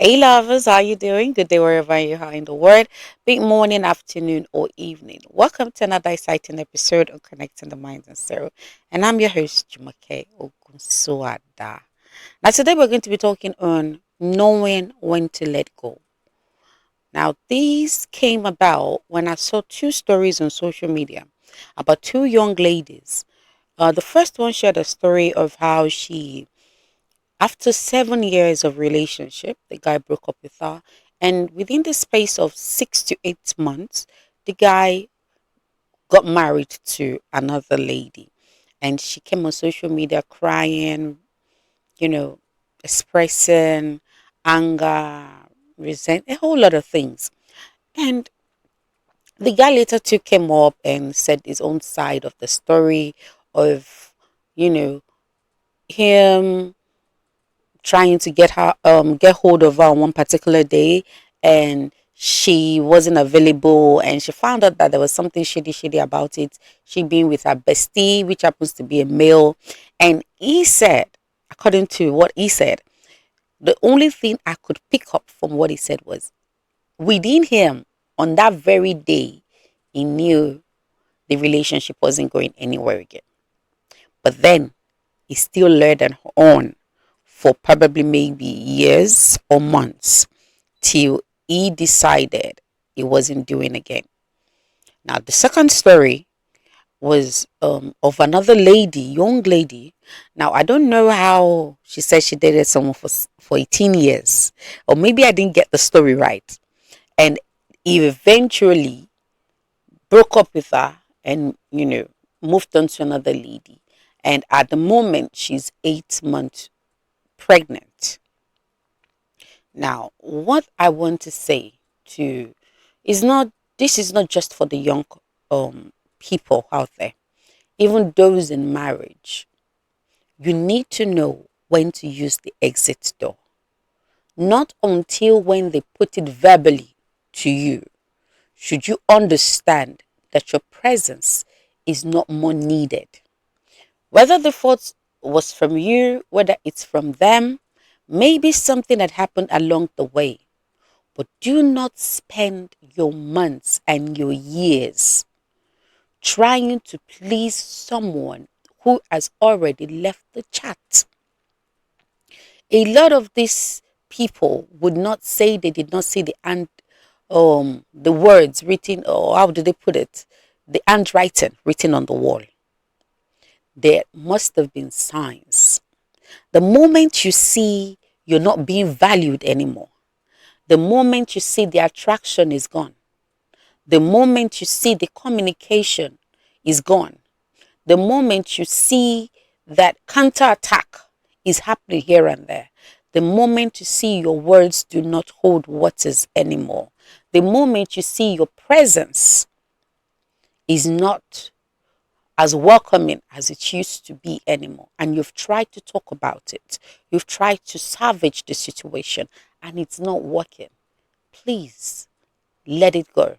Hey lovers, how you doing? Good day wherever you are in the world. Big morning, afternoon, or evening. Welcome to another exciting episode of Connecting the Mind and Soul. And I'm your host, Jumoke Ogunsuada. Now today we're going to be talking on knowing when to let go. Now these came about when I saw two stories on social media about two young ladies. The first one shared a story of how after 7 years of relationship, the guy broke up with her. And within the space of 6 to 8 months, the guy got married to another lady. And she came on social media crying, you know, expressing anger, resent, a whole lot of things. And the guy later took him up and said his own side of the story of, you know, him trying to get hold of her on one particular day, and she wasn't available, and she found out that there was something shady about it, she being with her bestie, which happens to be a male. And he said, according to what he said, the only thing I could pick up from what he said was within him, on that very day, he knew the relationship wasn't going anywhere again. But then he still led on for probably maybe years or months till he decided he wasn't doing again. Now, the second story was of another lady, young lady. Now, I don't know how she said she dated someone for 18 years, or maybe I didn't get the story right. And he eventually broke up with her and, moved on to another lady. And at the moment, she's 8 months pregnant. Now, what I want to say to is not this is not just for the young people out there, even those in marriage. You need to know when to use the exit door. Not until when they put it verbally to you should you understand that your presence is not more needed. Whether the fault was from you, whether it's from them, maybe something that happened along the way. But do not spend your months and your years trying to please someone who has already left the chat. A lot of these people would not say they did not see the words written, or how do they put it? The handwriting written on the wall. There must have been signs. The moment you see you're not being valued anymore, the moment you see the attraction is gone, the moment you see the communication is gone, the moment you see that counterattack is happening here and there, the moment you see your words do not hold waters anymore, the moment you see your presence is not as welcoming as it used to be anymore, and you've tried to talk about it, you've tried to salvage the situation, and it's not working, please let it go.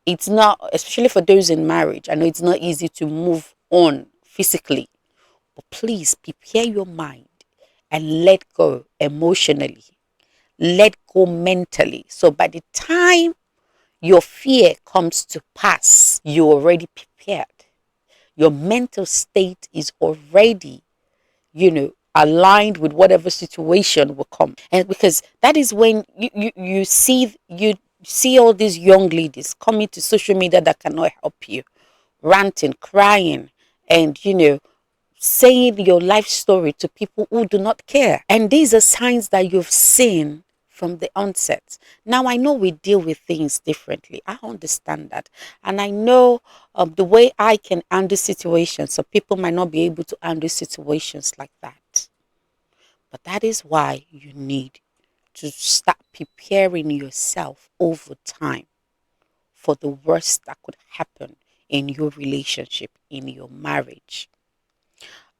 It's not, especially for those in marriage, I know it's not easy to move on physically, but please prepare your mind and let go emotionally, let go mentally. So by the time your fear comes to pass, you're already prepared. Your mental state is already, aligned with whatever situation will come. And because that is when you see all these young ladies coming to social media that cannot help you, ranting, crying, and saying your life story to people who do not care. And these are signs that you've seen from the onset. Now, I know we deal with things differently. I understand that. And I know the way I can handle situations. So people might not be able to handle situations like that. But that is why you need to start preparing yourself over time for the worst that could happen in your relationship, in your marriage.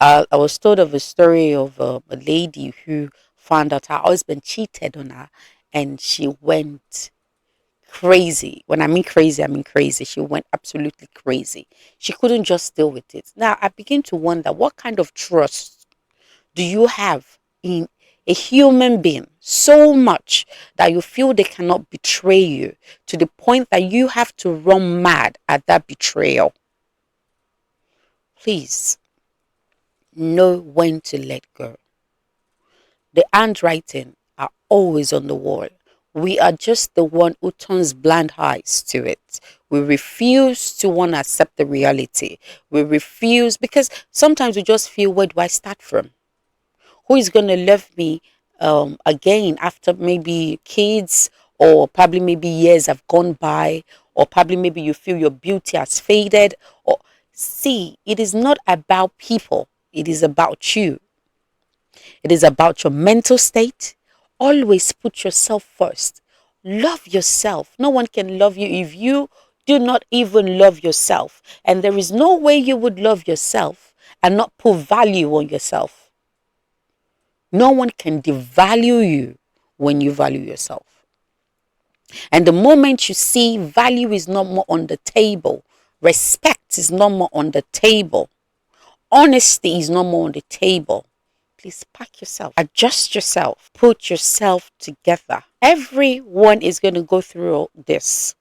I was told of a story of a lady who found out her husband cheated on her, and she went crazy. When I mean crazy, I mean crazy. She went absolutely crazy. She couldn't just deal with it. Now, I begin to wonder, what kind of trust do you have in a human being, so much that you feel they cannot betray you to the point that you have to run mad at that betrayal. Please know when to let go. The handwriting are always on the wall. We are just the one who turns blind eyes to it. We refuse to want to accept the reality. We refuse because sometimes we just feel, where do I start from? Who is going to love me again after maybe kids, or probably maybe years have gone by, or probably maybe you feel your beauty has faded. Or see, it is not about people. It is about you. It is about your mental state. Always put yourself first. Love yourself. No one can love you if you do not even love yourself. And there is no way you would love yourself and not put value on yourself. No one can devalue you when you value yourself. And the moment you see value is no more on the table, respect is no more on the table, honesty is no more on the table, please pack yourself, adjust yourself, put yourself together. Everyone is going to go through this.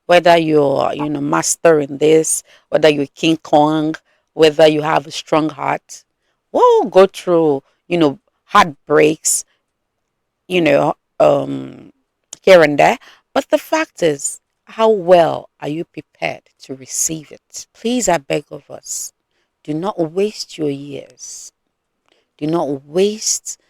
Whether you're, master in this, whether you're King Kong, whether you have a strong heart, we'll go through, heartbreaks, you know, um, here and there. But the fact is, how well are you prepared to receive it? Please, I beg of us, do not waste your years. Do not waste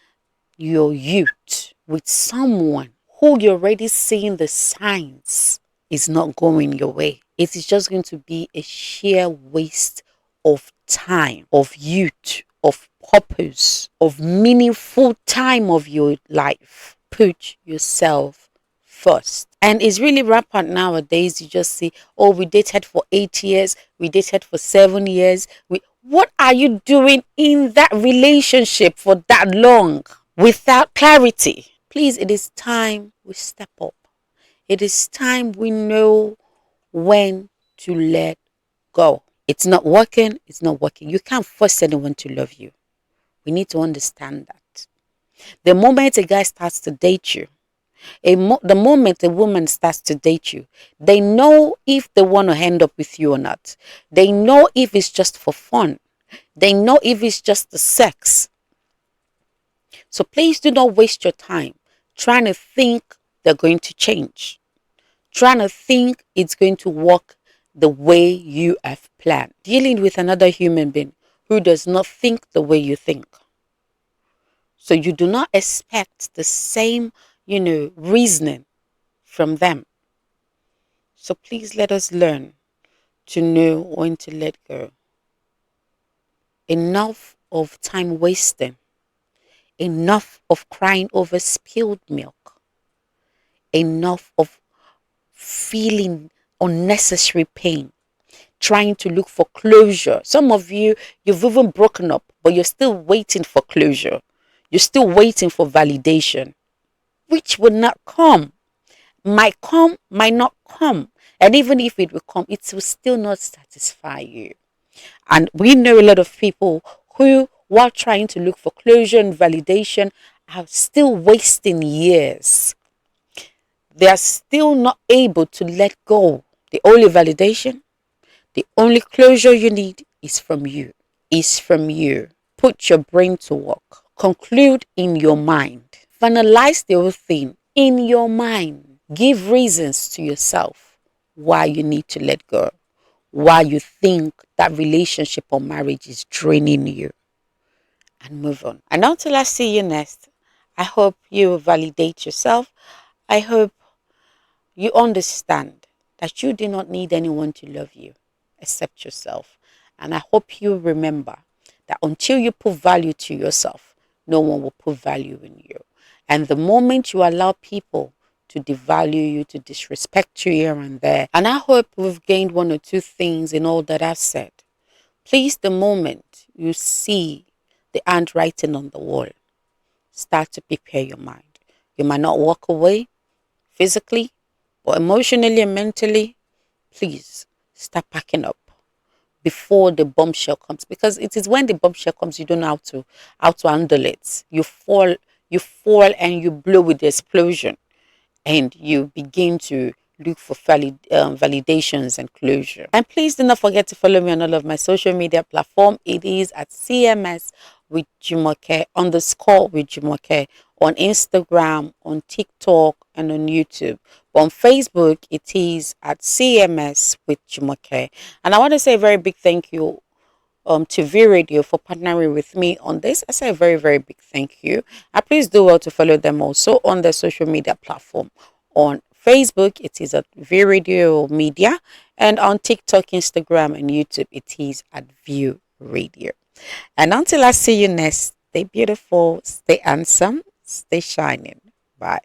your youth with someone who you're already seeing the signs is not going your way. It is just going to be a sheer waste of time, of youth, of purpose, of meaningful time of your life. Put yourself first. And it's really rampant nowadays. You just see, oh, we dated for 8 years, we dated for 7 years. What are you doing in that relationship for that long without clarity? Please, it is time we step up. It is time we know when to let go. It's not working, it's not working. You can't force anyone to love you. We need to understand that. The moment a guy starts to date you, the moment a woman starts to date you, they know if they want to end up with you or not. They know if it's just for fun. They know if it's just the sex. So please do not waste your time trying to think they're going to change, trying to think it's going to work the way you have planned. Dealing with another human being who does not think the way you think. So you do not expect the same, reasoning from them. So please let us learn to know when to let go. Enough of time wasting. Enough of crying over spilled milk. Enough of feeling unnecessary pain, trying to look for closure. Some of you, you've even broken up, but you're still waiting for closure. You're still waiting for validation, which will not come. Might come, might not come. And even if it will come, it will still not satisfy you. And we know a lot of people who, while trying to look for closure and validation, are still wasting years. They are still not able to let go. The only validation, the only closure you need is from you. Is from you. Put your brain to work. Conclude in your mind. Finalize the whole thing in your mind. Give reasons to yourself why you need to let go. Why you think that relationship or marriage is draining you. And move on. And until I see you next, I hope you validate yourself. I hope you understand that you do not need anyone to love you except yourself. And I hope you remember that until you put value to yourself, no one will put value in you. And the moment you allow people to devalue you, to disrespect you here and there, and I hope we've gained one or two things in all that I've said. Please, the moment you see the handwriting on the wall, start to prepare your mind. You might not walk away physically, but emotionally and mentally, please start packing up before the bombshell comes, because it is when the bombshell comes you don't know how to handle it. You fall you fall and you blow with the explosion, and you begin to look for validations and closure. And please do not forget to follow me on all of my social media platform. It is at CMS with Jumoke underscore with Jumoke on Instagram, on TikTok, and on YouTube. But on Facebook, it is at CMS with Jumoke. And I want to say a very big thank you to V Radio for partnering with me on this. I say a very, very big thank you. And please do well to follow them also on the social media platform. On Facebook, it is at V Radio Media, and on TikTok, Instagram, and YouTube, it is at View Radio. And until I see you next, stay beautiful, stay handsome, stay shining. Bye.